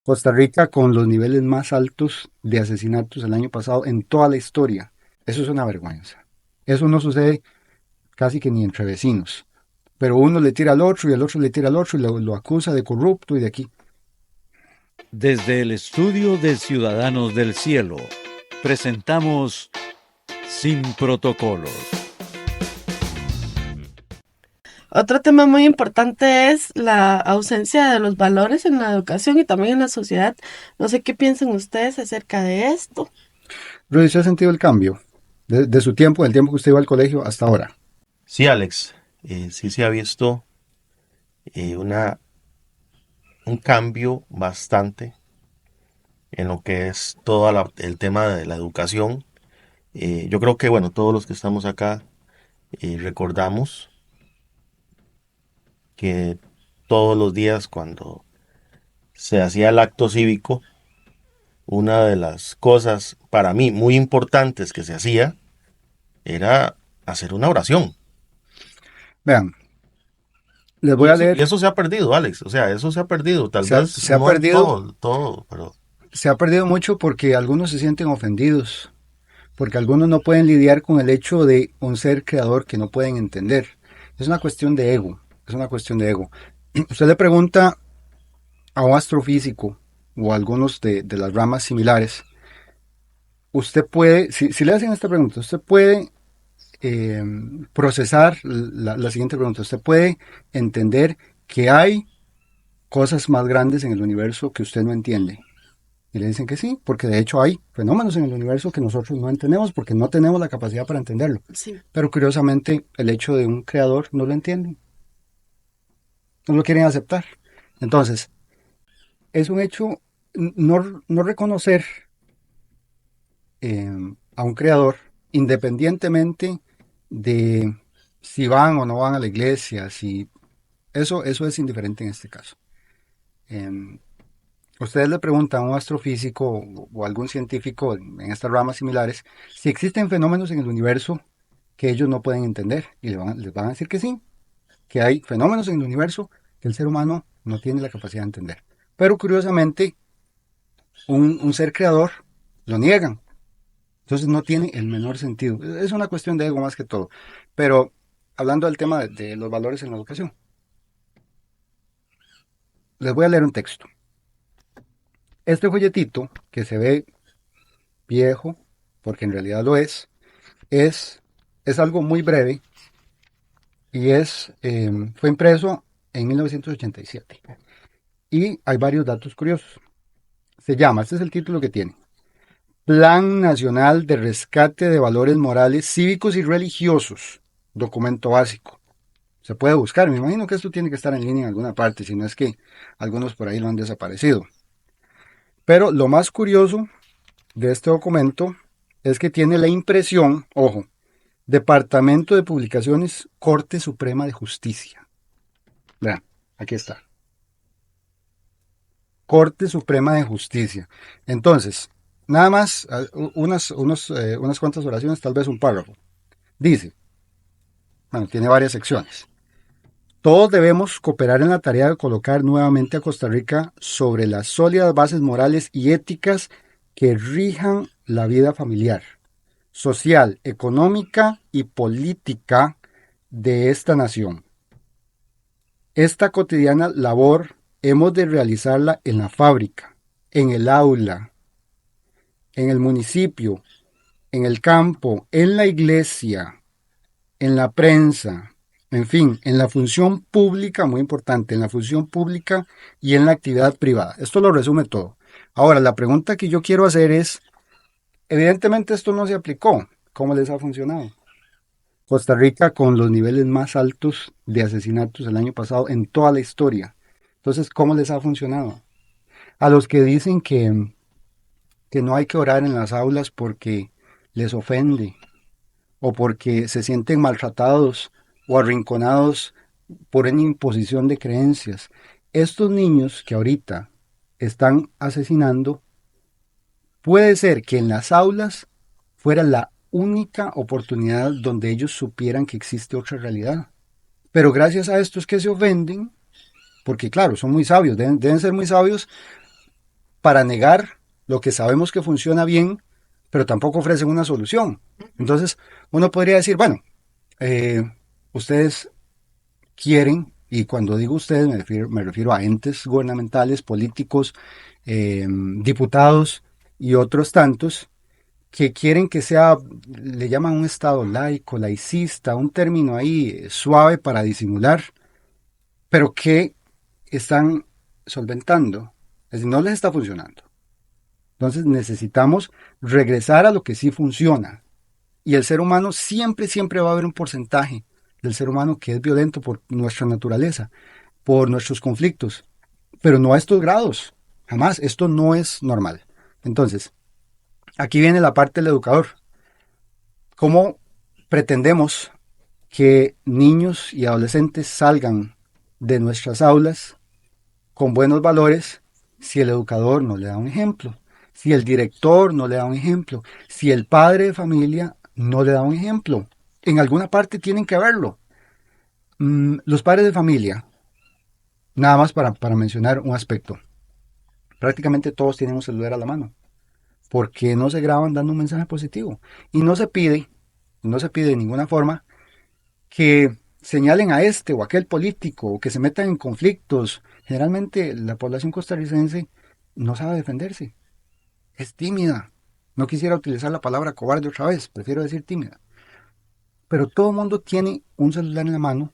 Costa Rica con los niveles más altos de asesinatos el año pasado en toda la historia. Eso es una vergüenza. Eso no sucede casi que ni entre vecinos. Pero uno le tira al otro y el otro le tira al otro y lo acusa de corrupto y de aquí. Desde el estudio de Ciudadanos del Cielo, presentamos Sin Protocolos. Otro tema muy importante es la ausencia de los valores en la educación y también en la sociedad. No sé qué piensan ustedes acerca de esto. Rudy, ¿se ha sentido el cambio de su tiempo, del tiempo que usted iba al colegio hasta ahora? Sí, Alex, sí se ha visto una, un cambio bastante en lo que es todo el tema de la educación. Yo creo que, bueno, todos los que estamos acá recordamos que todos los días cuando se hacía el acto cívico, una de las cosas para mí muy importantes que se hacía era hacer una oración. Vean, les voy Y a eso, leer, y eso se ha perdido, Alex. O sea, eso se ha perdido. Tal vez se ha no en perdido, todo, pero se ha perdido mucho porque algunos se sienten ofendidos, porque algunos no pueden lidiar con el hecho de un ser creador que no pueden entender. Es una cuestión de ego, es una cuestión de ego. Usted le pregunta a un astrofísico o a algunos de las ramas similares, usted puede, si le hacen esta pregunta, usted puede eh, procesar la siguiente pregunta, usted puede entender que hay cosas más grandes en el universo que usted no entiende. Y le dicen que sí, porque de hecho hay fenómenos en el universo que nosotros no entendemos porque no tenemos la capacidad para entenderlo. Sí. Pero curiosamente el hecho de un creador no lo entienden, no lo quieren aceptar. Entonces, es un hecho no reconocer a un creador independientemente de si van o no van a la iglesia, si eso es indiferente en este caso. Eh, Ustedes le preguntan a un astrofísico o algún científico en estas ramas similares si existen fenómenos en el universo que ellos no pueden entender y les van a decir que sí, que hay fenómenos en el universo que el ser humano no tiene la capacidad de entender. Pero curiosamente, un ser creador lo niegan. Entonces no tiene el menor sentido. Es una cuestión de ego más que todo. Pero hablando del tema de los valores en la educación, les voy a leer un texto. Este folletito, que se ve viejo, porque en realidad lo es, es algo muy breve y fue impreso en 1987. Y hay varios datos curiosos. Este es el título que tiene. Plan Nacional de Rescate de Valores Morales, Cívicos y Religiosos. Documento básico. Se puede buscar, me imagino que esto tiene que estar en línea en alguna parte, si no es que algunos por ahí lo han desaparecido. Pero lo más curioso de este documento es que tiene la impresión, ojo, Departamento de Publicaciones, Corte Suprema de Justicia. Vean, aquí está. Corte Suprema de Justicia. Entonces, nada más unas cuantas oraciones, tal vez un párrafo. Dice, bueno, tiene varias secciones. Todos debemos cooperar en la tarea de colocar nuevamente a Costa Rica sobre las sólidas bases morales y éticas que rijan la vida familiar, social, económica y política de esta nación. Esta cotidiana labor hemos de realizarla en la fábrica, en el aula, en el municipio, en el campo, en la iglesia, en la prensa, en fin, en la función pública, muy importante, en la función pública y en la actividad privada. Esto lo resume todo. Ahora, la pregunta que yo quiero hacer es, evidentemente esto no se aplicó. ¿Cómo les ha funcionado? Costa Rica con los niveles más altos de asesinatos el año pasado en toda la historia. Entonces, ¿cómo les ha funcionado? A los que dicen que no hay que orar en las aulas porque les ofende o porque se sienten maltratados o arrinconados por una imposición de creencias. Estos niños que ahorita están asesinando, puede ser que en las aulas fuera la única oportunidad donde ellos supieran que existe otra realidad. Pero gracias a estos que se ofenden, porque claro, son muy sabios, deben ser muy sabios para negar lo que sabemos que funciona bien, pero tampoco ofrecen una solución. Entonces, uno podría decir, bueno, ustedes quieren, y cuando digo ustedes me refiero a entes gubernamentales, políticos, diputados y otros tantos, que quieren que sea, le llaman un Estado laico, laicista, un término ahí suave para disimular, pero que están solventando, es decir, no les está funcionando. Entonces necesitamos regresar a lo que sí funciona. Y el ser humano siempre, siempre va a haber un porcentaje del ser humano que es violento por nuestra naturaleza, por nuestros conflictos, pero no a estos grados. Jamás, esto no es normal. Entonces, aquí viene la parte del educador. ¿Cómo pretendemos que niños y adolescentes salgan de nuestras aulas con buenos valores si el educador no le da un ejemplo? Si el director no le da un ejemplo, si el padre de familia no le da un ejemplo, en alguna parte tienen que verlo. Los padres de familia, nada más para mencionar un aspecto, prácticamente todos tienen un celular a la mano, porque no se graban dando un mensaje positivo. Y no se pide de ninguna forma que señalen a este o aquel político o que se metan en conflictos. Generalmente la población costarricense no sabe defenderse. Es tímida. No quisiera utilizar la palabra cobarde otra vez, prefiero decir tímida. Pero todo el mundo tiene un celular en la mano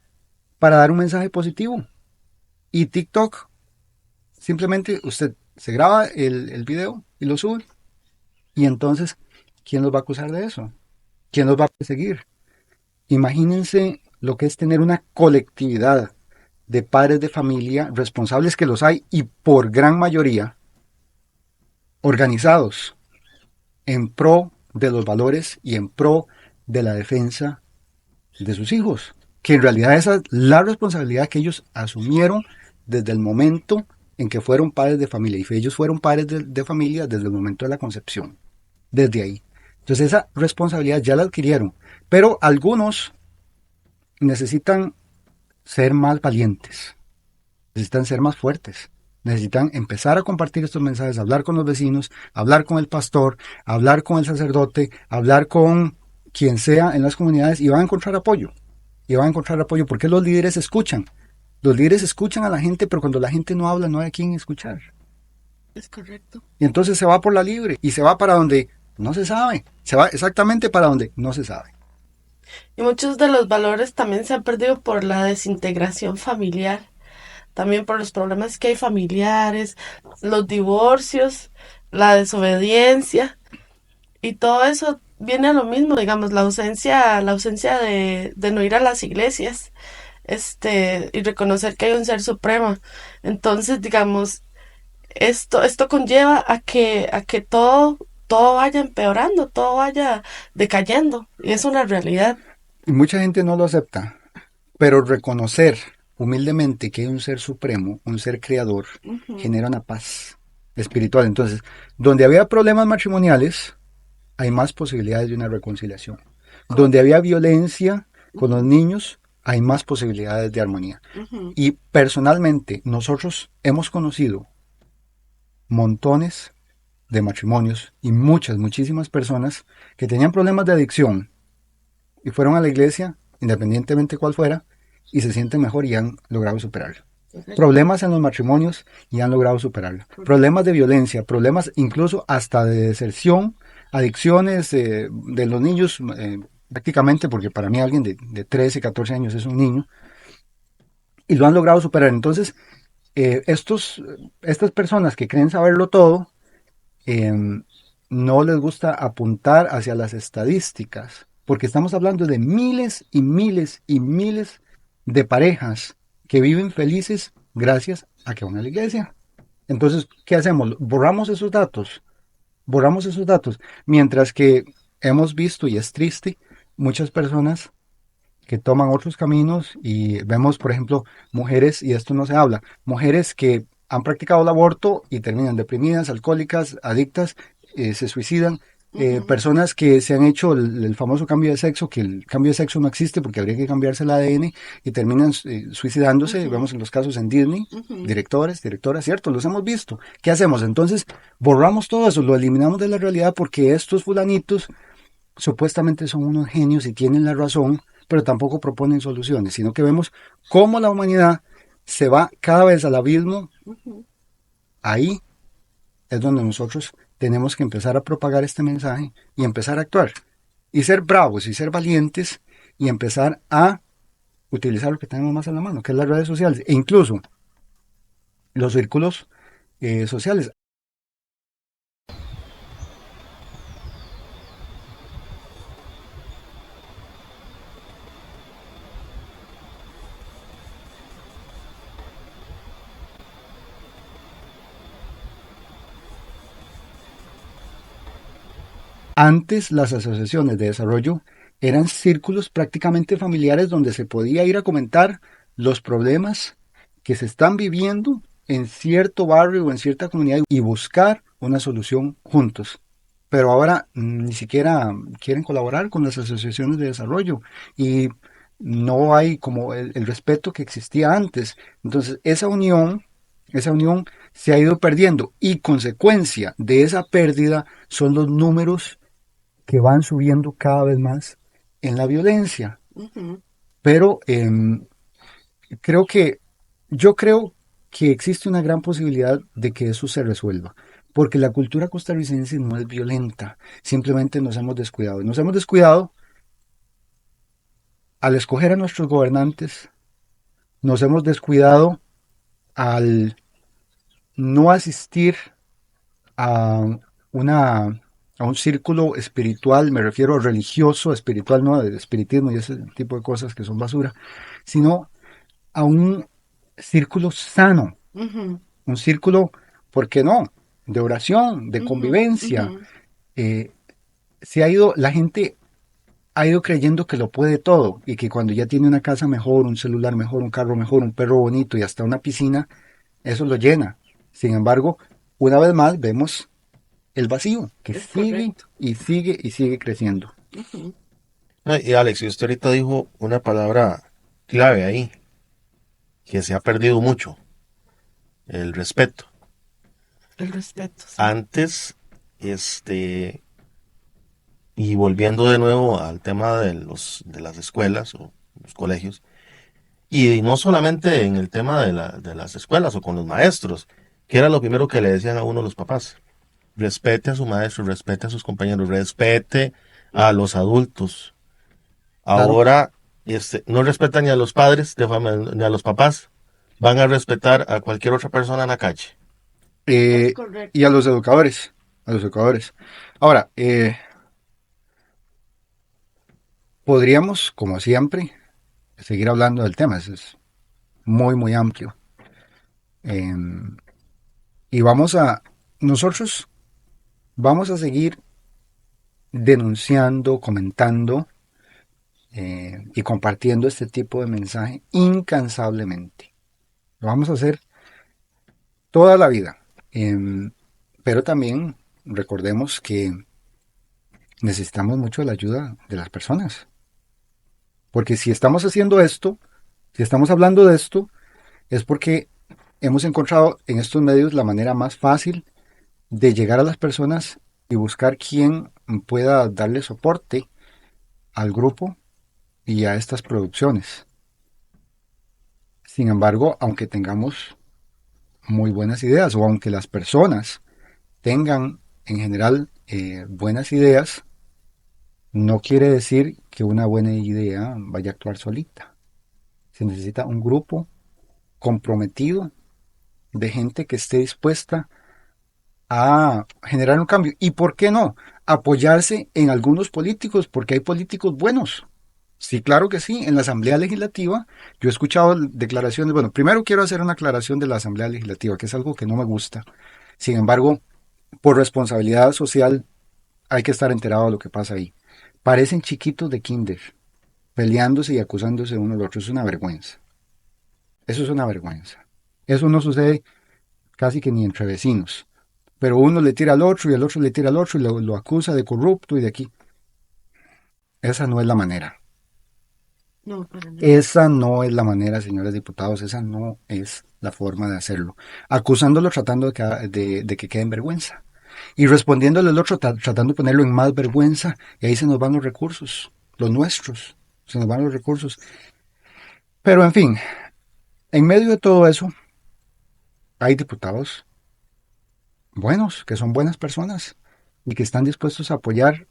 para dar un mensaje positivo. Y TikTok, simplemente usted se graba el video y lo sube. Y entonces, ¿quién los va a acusar de eso? ¿Quién los va a perseguir? Imagínense lo que es tener una colectividad de padres de familia responsables, que los hay, y por gran mayoría organizados en pro de los valores y en pro de la defensa de sus hijos, que en realidad esa es la responsabilidad que ellos asumieron desde el momento en que fueron padres de familia, y ellos fueron padres de familia desde el momento de la concepción, desde ahí. Entonces esa responsabilidad ya la adquirieron, pero algunos necesitan ser más valientes, necesitan ser más fuertes, necesitan empezar a compartir estos mensajes, hablar con los vecinos, hablar con el pastor, hablar con el sacerdote, hablar con quien sea en las comunidades, y van a encontrar apoyo. Y van a encontrar apoyo porque los líderes escuchan. Los líderes escuchan a la gente, pero cuando la gente no habla, no hay a quien escuchar. Es correcto. Y entonces se va por la libre y se va para donde no se sabe. Se va exactamente para donde no se sabe. Y muchos de los valores también se han perdido por la desintegración familiar, también por los problemas que hay familiares, los divorcios, la desobediencia, y todo eso viene a lo mismo, digamos, la ausencia de no ir a las iglesias, y reconocer que hay un ser supremo. Entonces, digamos, esto conlleva a que todo vaya empeorando, todo vaya decayendo, y es una realidad. Y mucha gente no lo acepta, pero reconocer humildemente que hay un ser supremo, un ser creador, genera una paz espiritual. Entonces, donde había problemas matrimoniales, hay más posibilidades de una reconciliación. Donde había violencia con los niños, hay más posibilidades de armonía. Y personalmente, nosotros hemos conocido montones de matrimonios y muchísimas personas que tenían problemas de adicción y fueron a la iglesia, independientemente cuál fuera, y se sienten mejor y han logrado superarlo. Problemas en los matrimonios y han logrado superarlo. Problemas de violencia, problemas incluso hasta de deserción, adicciones de los niños, prácticamente, porque para mí alguien de 13, 14 años es un niño, y lo han logrado superar. Entonces, estas personas que creen saberlo todo, no les gusta apuntar hacia las estadísticas, porque estamos hablando de miles y miles y miles de parejas que viven felices gracias a que van a la iglesia. Entonces, ¿qué hacemos? Borramos esos datos, mientras que hemos visto, y es triste, muchas personas que toman otros caminos, y vemos, por ejemplo, mujeres, y esto no se habla, mujeres que han practicado el aborto y terminan deprimidas, alcohólicas, adictas, se suicidan, Ujú, personas que se han hecho el famoso cambio de sexo, que el cambio de sexo no existe porque habría que cambiarse el ADN y terminan suicidándose, ujú, vemos en los casos en Disney, ujú. directores, directoras, cierto, los hemos visto. ¿Qué hacemos? Entonces, borramos todo eso, lo eliminamos de la realidad porque estos fulanitos supuestamente son unos genios y tienen la razón, pero tampoco proponen soluciones, sino que vemos cómo la humanidad se va cada vez al abismo. Ujú. Ahí es donde nosotros tenemos que empezar a propagar este mensaje y empezar a actuar. Y ser bravos y ser valientes y empezar a utilizar lo que tenemos más a la mano, que es las redes sociales e incluso los círculos sociales. Antes las asociaciones de desarrollo eran círculos prácticamente familiares donde se podía ir a comentar los problemas que se están viviendo en cierto barrio o en cierta comunidad y buscar una solución juntos. Pero ahora ni siquiera quieren colaborar con las asociaciones de desarrollo y no hay como el respeto que existía antes. Entonces esa unión se ha ido perdiendo y consecuencia de esa pérdida son los números que van subiendo cada vez más en la violencia. Ujú. Pero creo que, yo creo que existe una gran posibilidad de que eso se resuelva. Porque la cultura costarricense no es violenta, simplemente nos hemos descuidado. Nos hemos descuidado al escoger a nuestros gobernantes, nos hemos descuidado al no asistir a una a un círculo espiritual, me refiero religioso, espiritual, no de espiritismo y ese tipo de cosas que son basura, sino a un círculo sano, Ujú, un círculo, ¿por qué no? De oración, de ujú, ujú. convivencia. Eh, se ha ido, la gente ha ido creyendo que lo puede todo y que cuando ya tiene una casa mejor, un celular mejor, un carro mejor, un perro bonito y hasta una piscina, eso lo llena. Sin embargo, una vez más vemos el vacío que Es sigue correcto. y sigue y sigue creciendo. Ujú. No, y Alex, y usted ahorita dijo una palabra clave ahí, que se ha perdido mucho, el respeto. El respeto, sí. Antes, y volviendo de nuevo al tema de las escuelas o los colegios, y no solamente en el tema de las escuelas o con los maestros, que era lo primero que le decían a uno los papás. Respete a su maestro, respete a sus compañeros, respete a los adultos. Claro. Ahora, no respetan ni a los padres ni a los papás. Van a respetar a cualquier otra persona en la calle. Es Eh, y correcto. a los educadores, a los educadores. Ahora, podríamos, como siempre, seguir hablando del tema. Es muy, muy amplio. Eh, y nosotros vamos a seguir denunciando, comentando y compartiendo este tipo de mensaje incansablemente. Lo vamos a hacer toda la vida. Eh, pero también recordemos que necesitamos mucho la ayuda de las personas. Porque si estamos haciendo esto, si estamos hablando de esto, es porque hemos encontrado en estos medios la manera más fácil de llegar a las personas y buscar quién pueda darle soporte al grupo y a estas producciones. Sin embargo, aunque tengamos muy buenas ideas o aunque las personas tengan en general buenas ideas, no quiere decir que una buena idea vaya a actuar solita. Se necesita un grupo comprometido de gente que esté dispuesta a generar un cambio. ¿Y por qué no? Apoyarse en algunos políticos, porque hay políticos buenos. Sí, claro que sí. En la Asamblea Legislativa yo he escuchado declaraciones. Bueno, primero quiero hacer una aclaración de la Asamblea Legislativa, que es algo que no me gusta. Sin embargo, por responsabilidad social hay que estar enterado de lo que pasa ahí. Parecen chiquitos de kinder, peleándose y acusándose uno al otro. Es una vergüenza. Eso es una vergüenza. Eso no sucede casi que ni entre vecinos. pero uno le tira al otro y el otro le tira al otro y lo acusa de corrupto y de aquí. Esa no es la manera. No, para nada. Esa no es la manera, señores diputados, esa no es la forma de hacerlo. Acusándolo tratando de que quede en vergüenza. Y respondiéndole al otro tratando de ponerlo en más vergüenza. Y ahí se nos van los recursos, los nuestros, se nos van los recursos. Pero en fin, en medio de todo eso, hay diputados buenos, que son buenas personas y que están dispuestos a apoyar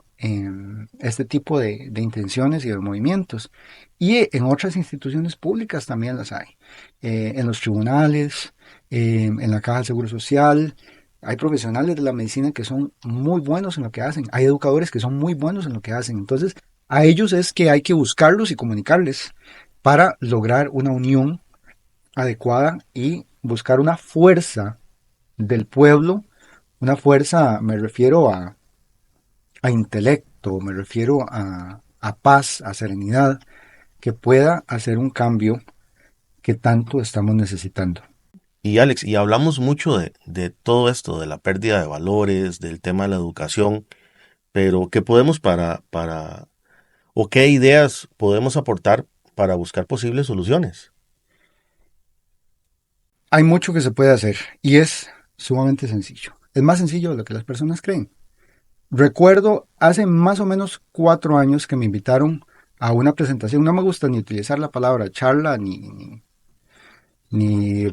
este tipo de intenciones y de movimientos. Y en otras instituciones públicas también las hay. En los tribunales, en la Caja de Seguro Social. Hay profesionales de la medicina que son muy buenos en lo que hacen. Hay educadores que son muy buenos en lo que hacen. Entonces, a ellos es que hay que buscarlos y comunicarles para lograr una unión adecuada y buscar una fuerza del pueblo. Una fuerza, me refiero a intelecto, me refiero a paz, a serenidad, que pueda hacer un cambio que tanto estamos necesitando. Y Alex, y hablamos mucho de todo esto, de la pérdida de valores, del tema de la educación, pero ¿qué podemos o qué ideas podemos aportar para buscar posibles soluciones? Hay mucho que se puede hacer y es sumamente sencillo. Es más sencillo de lo que las personas creen. Recuerdo hace más o menos 4 años que me invitaron a una presentación. No me gusta ni utilizar la palabra charla ni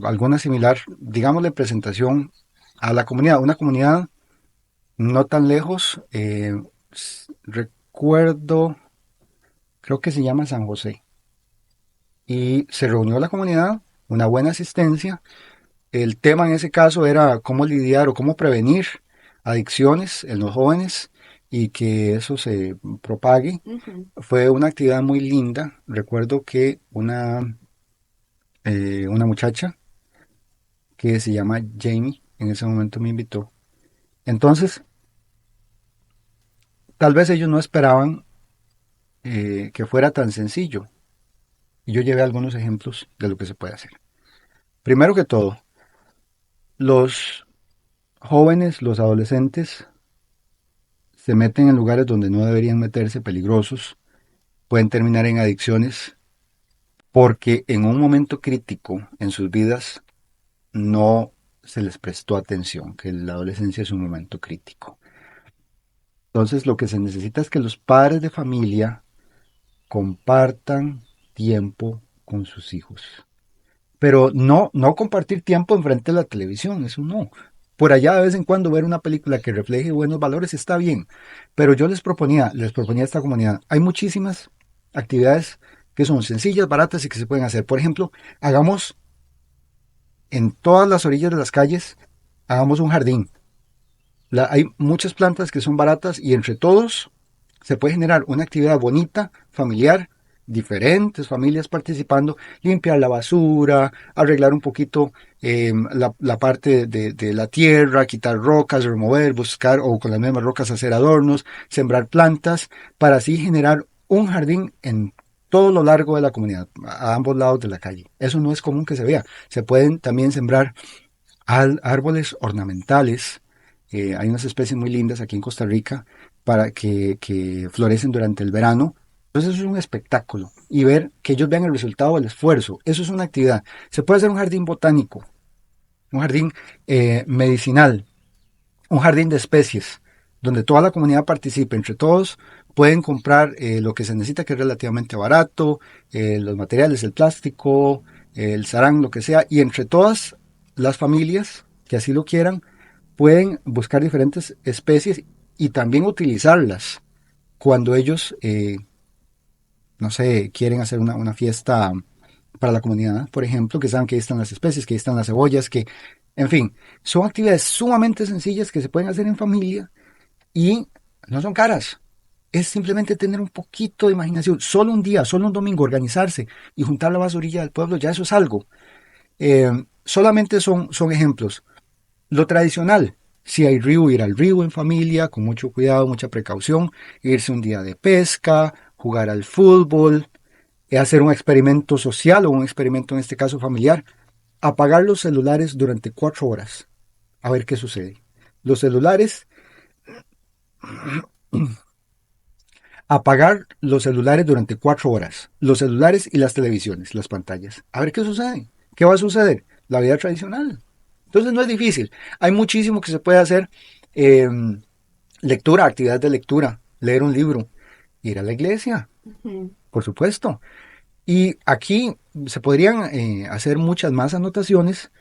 alguna similar, digámosle presentación a la comunidad. Una comunidad no tan lejos. Recuerdo, creo que se llama San José. Y se reunió la comunidad, una buena asistencia. El tema en ese caso era cómo lidiar o cómo prevenir adicciones en los jóvenes y que eso se propague. Ujú. Fue una actividad muy linda. Recuerdo que una muchacha que se llama Jamie en ese momento me invitó. Entonces, tal vez ellos no esperaban que fuera tan sencillo. Y yo llevé algunos ejemplos de lo que se puede hacer. Primero que todo, los jóvenes, los adolescentes, se meten en lugares donde no deberían meterse, peligrosos, pueden terminar en adicciones, porque en un momento crítico en sus vidas no se les prestó atención, que la adolescencia es un momento crítico. Entonces lo que se necesita es que los padres de familia compartan tiempo con sus hijos. Pero no compartir tiempo enfrente de la televisión, eso no. Por allá de vez en cuando ver una película que refleje buenos valores está bien. Pero yo les proponía a esta comunidad, hay muchísimas actividades que son sencillas, baratas y que se pueden hacer. Por ejemplo, hagamos en todas las orillas de las calles, hagamos un jardín. Hay muchas plantas que son baratas y entre todos se puede generar una actividad bonita, familiar, diferentes familias participando, limpiar la basura, arreglar un poquito la parte de la tierra, quitar rocas, remover, buscar o con las mismas rocas hacer adornos, sembrar plantas, para así generar un jardín en todo lo largo de la comunidad, a ambos lados de la calle. Eso no es común que se vea. Se pueden también sembrar árboles ornamentales. Hay unas especies muy lindas aquí en Costa Rica para que florecen durante el verano. Entonces eso es un espectáculo y ver que ellos vean el resultado del esfuerzo. Eso es una actividad. Se puede hacer un jardín botánico, un jardín medicinal, un jardín de especies, donde toda la comunidad participe. Entre todos pueden comprar lo que se necesita, que es relativamente barato, los materiales, el plástico, el sarán, lo que sea, y entre todas las familias que así lo quieran, pueden buscar diferentes especies y también utilizarlas cuando ellos, no sé, quieren hacer una fiesta para la comunidad, por ejemplo, que saben que ahí están las especies, que ahí están las cebollas, que, en fin, son actividades sumamente sencillas que se pueden hacer en familia y no son caras. Es simplemente tener un poquito de imaginación. Solo un día, solo un domingo, organizarse y juntar la basurilla del pueblo, ya eso es algo. Solamente son ejemplos. Lo tradicional, si hay río, ir al río en familia, con mucho cuidado, mucha precaución, irse un día de pesca, jugar al fútbol, hacer un experimento social o un experimento en este caso familiar, apagar los celulares durante 4 horas, a ver qué sucede. los celulares, apagar los celulares durante 4 horas, los celulares y las televisiones, las pantallas. A ver qué sucede. ¿Qué va a suceder? La vida tradicional. Entonces no es difícil. Hay muchísimo que se puede hacer. Eh, Lectura, actividad de lectura, leer un libro, ir a la iglesia, por supuesto. Y aquí se podrían hacer muchas más anotaciones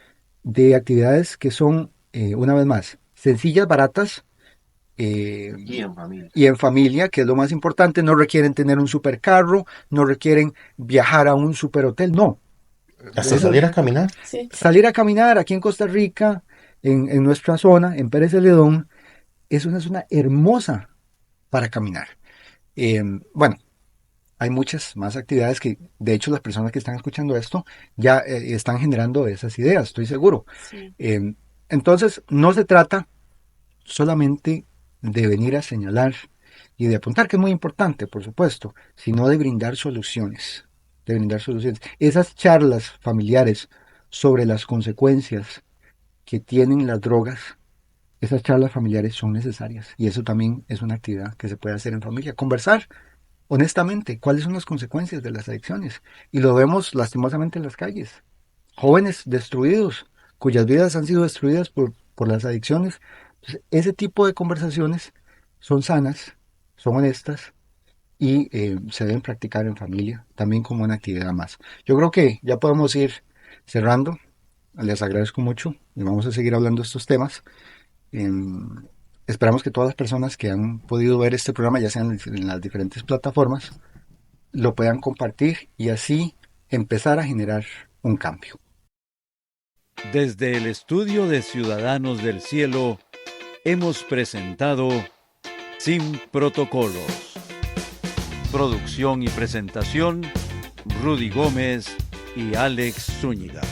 de actividades que son, una vez más, sencillas, baratas, Y en familia. y en familia, que es lo más importante. No requieren tener un supercarro, no requieren viajar a un superhotel, no. Hasta Eso- salir a caminar. Sí. Salir a caminar aquí en Costa Rica, en nuestra zona, en Pérez Celedón, es una zona hermosa para caminar. Bueno, hay muchas más actividades que, de hecho, las personas que están escuchando esto ya están generando esas ideas, estoy seguro. Sí. Entonces, no se trata solamente de venir a señalar y de apuntar, que es muy importante, por supuesto, sino de brindar soluciones, de brindar soluciones. Esas charlas familiares sobre las consecuencias que tienen las drogas, esas charlas familiares son necesarias y eso también es una actividad que se puede hacer en familia. Conversar honestamente cuáles son las consecuencias de las adicciones y lo vemos lastimosamente en las calles. Jóvenes destruidos cuyas vidas han sido destruidas por las adicciones. Entonces, ese tipo de conversaciones son sanas, son honestas y se deben practicar en familia también como una actividad más. Yo creo que ya podemos ir cerrando. Les agradezco mucho y vamos a seguir hablando de estos temas. Esperamos que todas las personas que han podido ver este programa, ya sean en las diferentes plataformas, lo puedan compartir y así empezar a generar un cambio. Desde el estudio de Ciudadanos del Cielo, hemos presentado Sin Protocolos. Producción y presentación, Rudy Gómez y Alex Zúñiga.